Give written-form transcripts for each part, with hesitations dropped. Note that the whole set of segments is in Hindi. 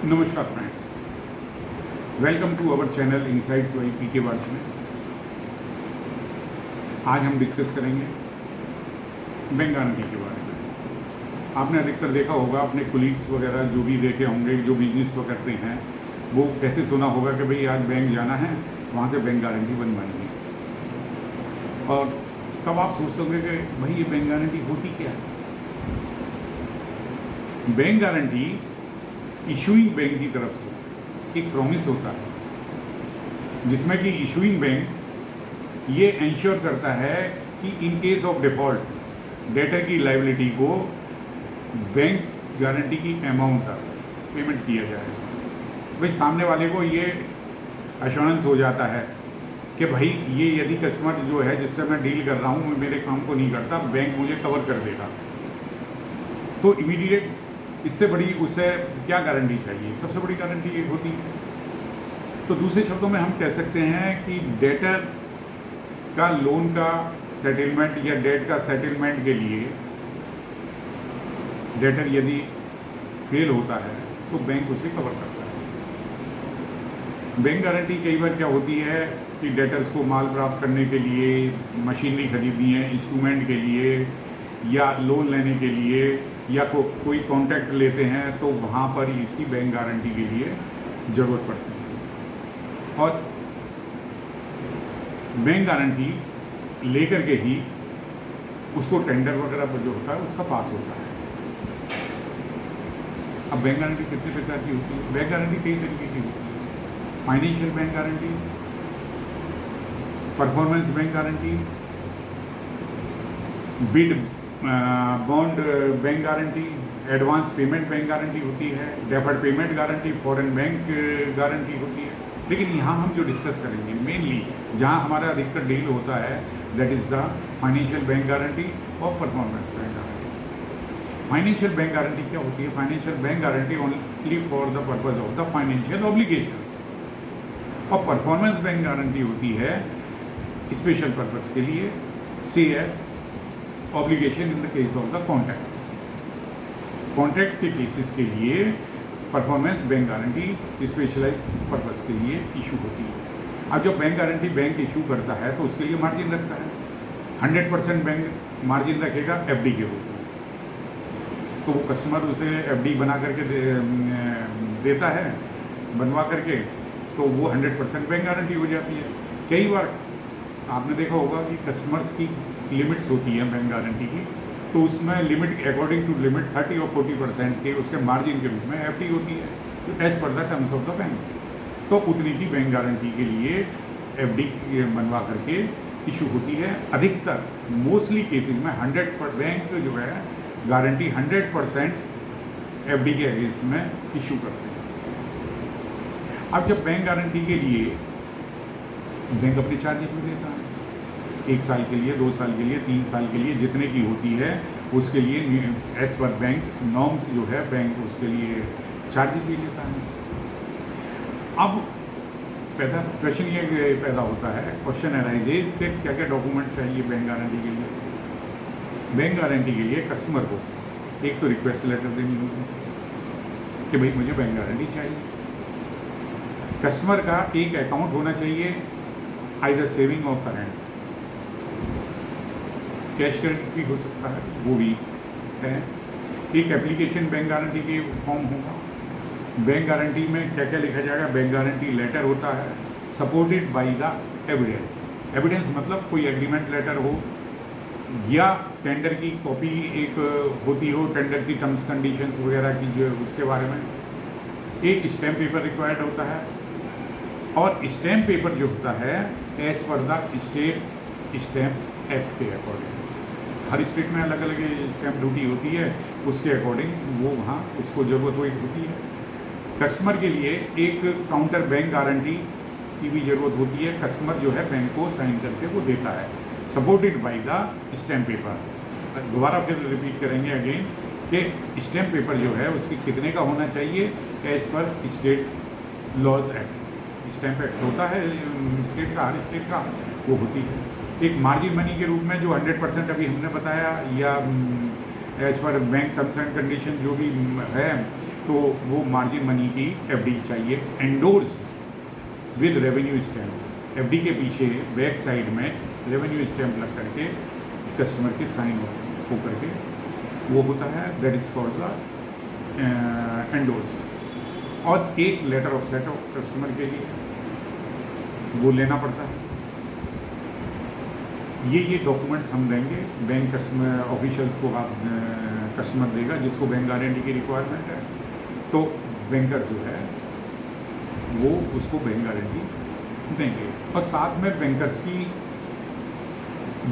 नमस्कार friends, welcome to our channel insights by PK watchman. आज हम डिस्कस करेंगे बैंक गारंटी के बारे में। आपने अधिकतर देखा होगा, अपने कुलीग्स वगैरह जो भी देखे होंगे, जो बिजनेस करते हैं, वो कहते सुना होगा कि भाई आज बैंक जाना है, वहाँ से बैंक गारंटी बनवाएंगे। और तब आप सोच सकते कि भाई ये बैंक गारंटी होती क्या है। बैंक गारंटी इशूइंग बैंक की तरफ से एक प्रॉमिस होता है, जिसमें कि इशूइंग बैंक ये इंश्योर करता है कि in case of default debtor की लायबिलिटी को बैंक गारंटी की अमाउंट तक पेमेंट किया जाए। भाई सामने वाले को ये एश्योरेंस हो जाता है कि भाई ये यदि कस्टमर जो है जिससे मैं डील कर रहा हूँ मेरे काम को नहीं करता, बैंक मुझे कवर कर देगा। तो इमीडिएट इससे बड़ी उसे क्या गारंटी चाहिए? सबसे बड़ी गारंटी ये होती है। तो दूसरे शब्दों में हम कह सकते हैं कि डेटर का लोन का सेटलमेंट या डेट का सेटलमेंट के लिए डेटर यदि फेल होता है तो बैंक उसे कवर करता है। बैंक गारंटी कई बार क्या होती है कि डेटर्स को माल प्राप्त करने के लिए, मशीनरी खरीदनी है, इंस्ट्रूमेंट के लिए या लोन लेने के लिए या कोई कॉन्ट्रैक्ट लेते हैं तो वहाँ पर इसकी बैंक गारंटी के लिए ज़रूरत पड़ती है। और बैंक गारंटी लेकर के ही उसको टेंडर वगैरह जो होता है उसका पास होता है। अब बैंक गारंटी कितने प्रकार की होती है? बैंक गारंटी कई तरीके की होती है। Financial bank guarantee, performance bank guarantee, bid bond bank guarantee, advance payment bank guarantee होती है, deferred payment guarantee, foreign bank guarantee होती है। लेकिन यहाँ हम जो डिस्कस करेंगे मेनली जहाँ हमारा अधिकतर डील होता है, that is the financial bank guarantee और performance bank guarantee. Financial bank guarantee क्या होती है? Financial bank guarantee only for the purpose of the financial obligations. और परफॉर्मेंस बैंक गारंटी होती है स्पेशल पर्पज के लिए, से obligation in the case of the contracts. Contract के केसेस के लिए performance bank guarantee specialize purpose के लिए इशू होती है। अब जब बैंक गारंटी बैंक इशू करता है तो उसके लिए मार्जिन रखता है। 100% बैंक मार्जिन रखेगा एफडी के रूप में। तो वो कस्टमर उसे एफडी बना करके देता है, बनवा करके, तो वो 100% बैंक गारंटी हो जाती है। कई बार आपने देखा होगा कि कस्टमर्स की लिमिट्स होती हैं बैंक गारंटी की, तो उसमें लिमिट अकॉर्डिंग टू लिमिट 30 और 40% के उसके मार्जिन के रूप में एफडी होती है, तो as per the terms of the banks. तो उतनी की बैंक गारंटी के लिए एफडी बनवा करके इशू होती है। अधिकतर मोस्टली केसेज में 100% बैंक जो है गारंटी 100% एफडी के अगेंस्ट में इशू करते हैं। अब जब बैंक गारंटी के लिए बैंक अपने चार्जेस भी देता है, 1 साल के लिए, 2 साल के लिए, 3 साल के लिए, जितने की होती है उसके लिए एज पर बैंक्स नॉर्म्स जो है बैंक उसके लिए चार्जेस भी लेता है। अब क्वेश्चन ये पैदा होता है, क्वेश्चन अराइजेज कि क्या क्या डॉक्यूमेंट चाहिए बैंक गारंटी के लिए। बैंक गारंटी के लिए कस्टमर को एक तो रिक्वेस्ट लेटर देनी होगी कि भाई मुझे बैंक गारंटी चाहिए। कस्टमर का एक अकाउंट होना चाहिए, आइदर सेविंग और करेंट। कैश क्रेडिट भी हो सकता है, वो भी है। एक एप्लीकेशन बैंक गारंटी के फॉर्म होगा। बैंक गारंटी में क्या क्या लिखा जाएगा? बैंक गारंटी लेटर होता है, supported by the evidence. Evidence मतलब कोई एग्रीमेंट लेटर हो या टेंडर की कॉपी एक होती हो, टेंडर की टर्म्स कंडीशंस वगैरह की जो उसके बारे में। एक स्टैम्प पेपर रिक्वायर्ड होता है, और स्टैम्प पेपर जो होता है as per the state stamp act के अकॉर्डिंग। हर स्टेट में अलग अलग स्टैम्प ड्यूटी होती है, उसके अकॉर्डिंग वो वहाँ उसको ज़रूरत होती है। कस्टमर के लिए एक काउंटर बैंक गारंटी की भी ज़रूरत होती है। कस्टमर जो है बैंक को साइन करके वो देता है, supported by the stamp paper. दोबारा फिर रिपीट करेंगे अगेन कि स्टैम्प पेपर जो है उसकी कितने का होना चाहिए as per state laws act. Stamp act होता है स्टेट का, हर स्टेट का वो होती है। एक मार्जिन मनी के रूप में जो 100% अभी हमने बताया, या as per bank terms and condition जो भी है तो वो मार्जिन मनी की एफडी चाहिए, endorse with revenue stamp. FD के पीछे बैक साइड में रेवेन्यू स्टैम्प लग करके कस्टमर के साइन हो करके वो होता है, that is called the endorse. और एक letter of set off customer के लिए वो लेना पड़ता है। ये डॉक्यूमेंट्स हम देंगे, बैंक कस्टमर ऑफिशियल्स को आप कस्टमर देगा जिसको बैंक गारंटी की रिक्वायरमेंट है, तो बैंकर जो है वो उसको बैंक गारंटी देंगे। और साथ में बैंकर्स की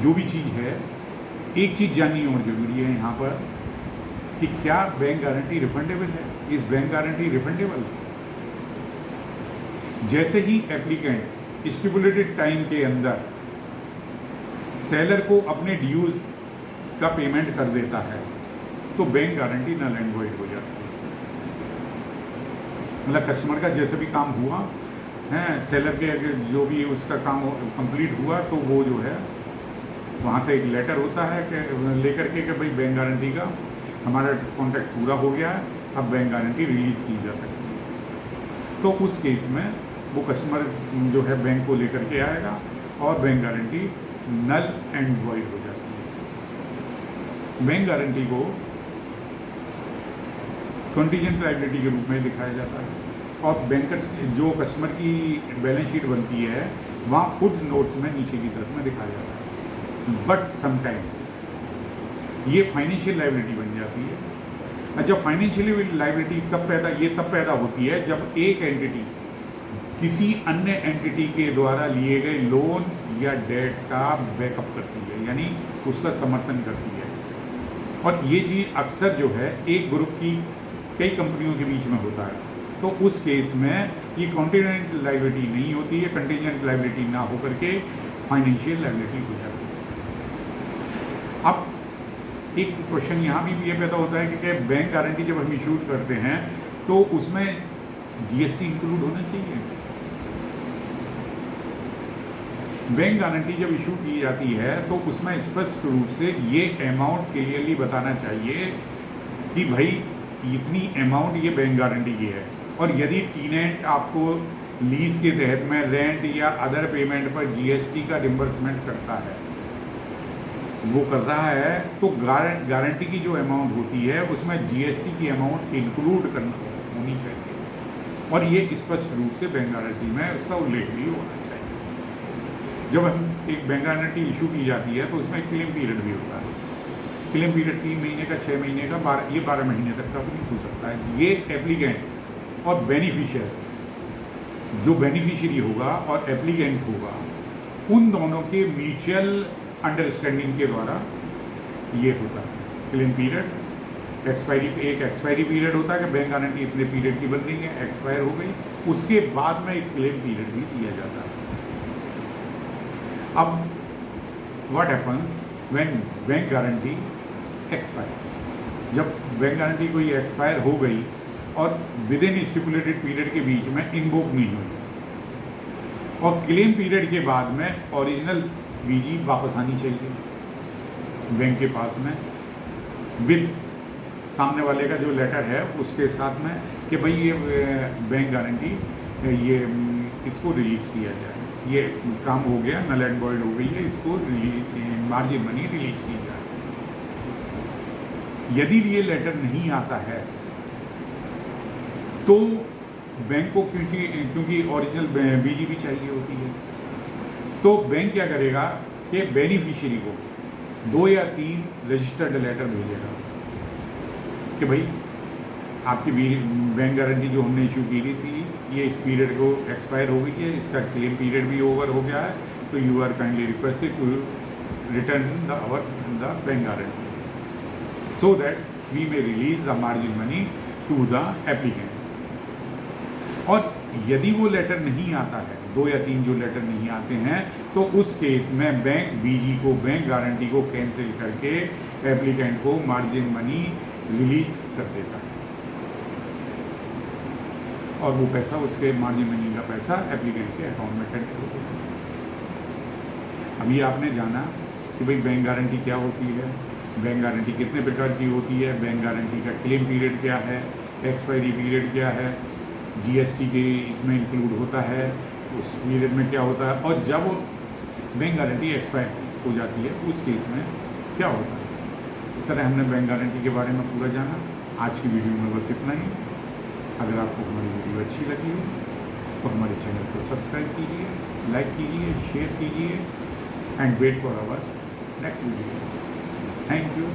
जो भी चीज़ है, एक चीज़ जाननी और जरूरी है यहाँ पर कि क्या बैंक गारंटी रिफंडेबल है। इस बैंक गारंटी रिफंडेबल? जैसे ही एप्लीकेंट स्टिपुलेटेड टाइम के अंदर सेलर को अपने ड्यूज का पेमेंट कर देता है तो bank guarantee null and void हो जाती है। मतलब कस्टमर का जैसे भी काम हुआ है, सेलर के जो भी उसका काम कंप्लीट हुआ तो वो जो है वहाँ से एक लेटर होता है कि लेकर के कि भाई बैंक गारंटी का हमारा कॉन्ट्रैक्ट पूरा हो गया है, अब बैंक गारंटी रिलीज़ की जा सकती है। तो उस केस में वो कस्टमर जो है बैंक को लेकर के आएगा और bank guarantee null and void हो जाती है। बैंक गारंटी को कंटीजेंट लायबिलिटी के रूप में दिखाया जाता है और बैंकर्स जो कस्टमर की बैलेंस शीट बनती है वहाँ फुट नोट्स में नीचे की तरफ में दिखाया जाता है। बट समटाइम्स ये फाइनेंशियल लायबिलिटी बन जाती है। जब फाइनेंशियल लायबिलिटी तब पैदा होती है जब एक एंटिटी किसी अन्य एंटिटी के द्वारा लिए गए लोन या डेट का बैकअप करती है, यानी उसका समर्थन करती है। और ये चीज़ अक्सर जो है एक ग्रुप की कई कंपनियों के बीच में होता है, तो उस केस में ये कंटीजेंट लायबिलिटी नहीं होती है, कंटीजेंट लायबिलिटी ना होकर के फाइनेंशियल लायबिलिटी हो जाती है। अब एक क्वेश्चन यहाँ भी ये पैदा होता है कि बैंक गारंटी जब हम इशू करते हैं तो उसमें जीएसटी इंक्लूड होना चाहिए। बैंक गारंटी जब इशू की जाती है तो उसमें स्पष्ट रूप से ये अमाउंट क्लियरली बताना चाहिए कि भाई इतनी अमाउंट ये बैंक गारंटी की है। और यदि टीनेंट आपको लीज के तहत में रेंट या अदर पेमेंट पर जीएसटी का रिम्बर्समेंट करता है, वो कर रहा है, तो गारंटी की जो अमाउंट होती है उसमें जीएसटी की अमाउंट इंक्लूड करना होनी चाहिए और ये स्पष्ट रूप से बैंक गारंटी में उसका उल्लेख भी होना चाहिए। जब हम एक बैंक गारंटी इशू की जाती है तो उसमें क्लेम पीरियड भी होता है। क्लेम पीरियड 3 महीने का, 6 महीने का, 12 महीने तक का भी हो सकता है। ये एप्लीकेंट और बेनिफिशियर, जो बेनिफिशियरी होगा और एप्लीकेंट होगा, उन दोनों के म्यूचुअल अंडरस्टैंडिंग के द्वारा ये होता है। क्लेम पीरियड एक्सपायरी पीरियड होता है कि बैंक गारंटी इतने पीरियड की बन रही है, एक्सपायर हो गई, उसके बाद में एक क्लेम पीरियड भी दिया जाता है। अब what happens when bank guarantee expires? जब बैंक गारंटी कोई एक्सपायर हो गई और विद इन स्टिपुलेटेड पीरियड के बीच में इन्वोक नहीं हुई और क्लेम पीरियड के बाद में ओरिजिनल बीजी वापस आनी चाहिए बैंक के पास में विद सामने वाले का जो लेटर है उसके साथ में कि भाई ये बैंक गारंटी ये इसको रिलीज़ किया जाए, ये काम हो गया, नल एंड वॉइड हो गई है, इसको मार्जिन मनी रिलीज की जाए। यदि ये लेटर नहीं आता है तो बैंक को क्योंकि ओरिजिनल बीजी भी चाहिए होती है, तो बैंक क्या करेगा कि बेनिफिशियरी को 2 या 3 रजिस्टर्ड लेटर भेजेगा कि भाई आपकी बैंक गारंटी जो हमने इशू की थी ये इस पीरियड को एक्सपायर हो गई है, इसका क्लेम पीरियड भी ओवर हो गया है, तो you are kindly requested to return the bank guarantee so that we may release the margin money to the applicant. और यदि वो लेटर नहीं आता है, 2 या 3 जो लेटर नहीं आते हैं, तो उस केस में बैंक बीजी को, बैंक गारंटी को कैंसिल करके एप्लीकेंट को मार्जिन मनी रिलीज कर देता है और वो पैसा, उसके मार्जिन मनी का पैसा एप्लीकेंट के अकाउंट में क्रेडिट हो जाता है। अभी आपने जाना कि भाई बैंक गारंटी क्या होती है, बैंक गारंटी कितने प्रकार की होती है, बैंक गारंटी का क्लेम पीरियड क्या है, एक्सपायरी पीरियड क्या है, जीएसटी के इसमें इंक्लूड होता है, उस पीरियड में क्या होता है, और जब बैंक गारंटी एक्सपायर हो जाती है उस केस में क्या होता है। इस तरह हमने बैंक गारंटी के बारे में पूरा जाना। आज की वीडियो में बस इतना ही। अगर आपको हमारी वीडियो अच्छी लगी हो तो हमारे चैनल को सब्सक्राइब कीजिए, लाइक कीजिए, शेयर कीजिए and wait for our next video. Thank you.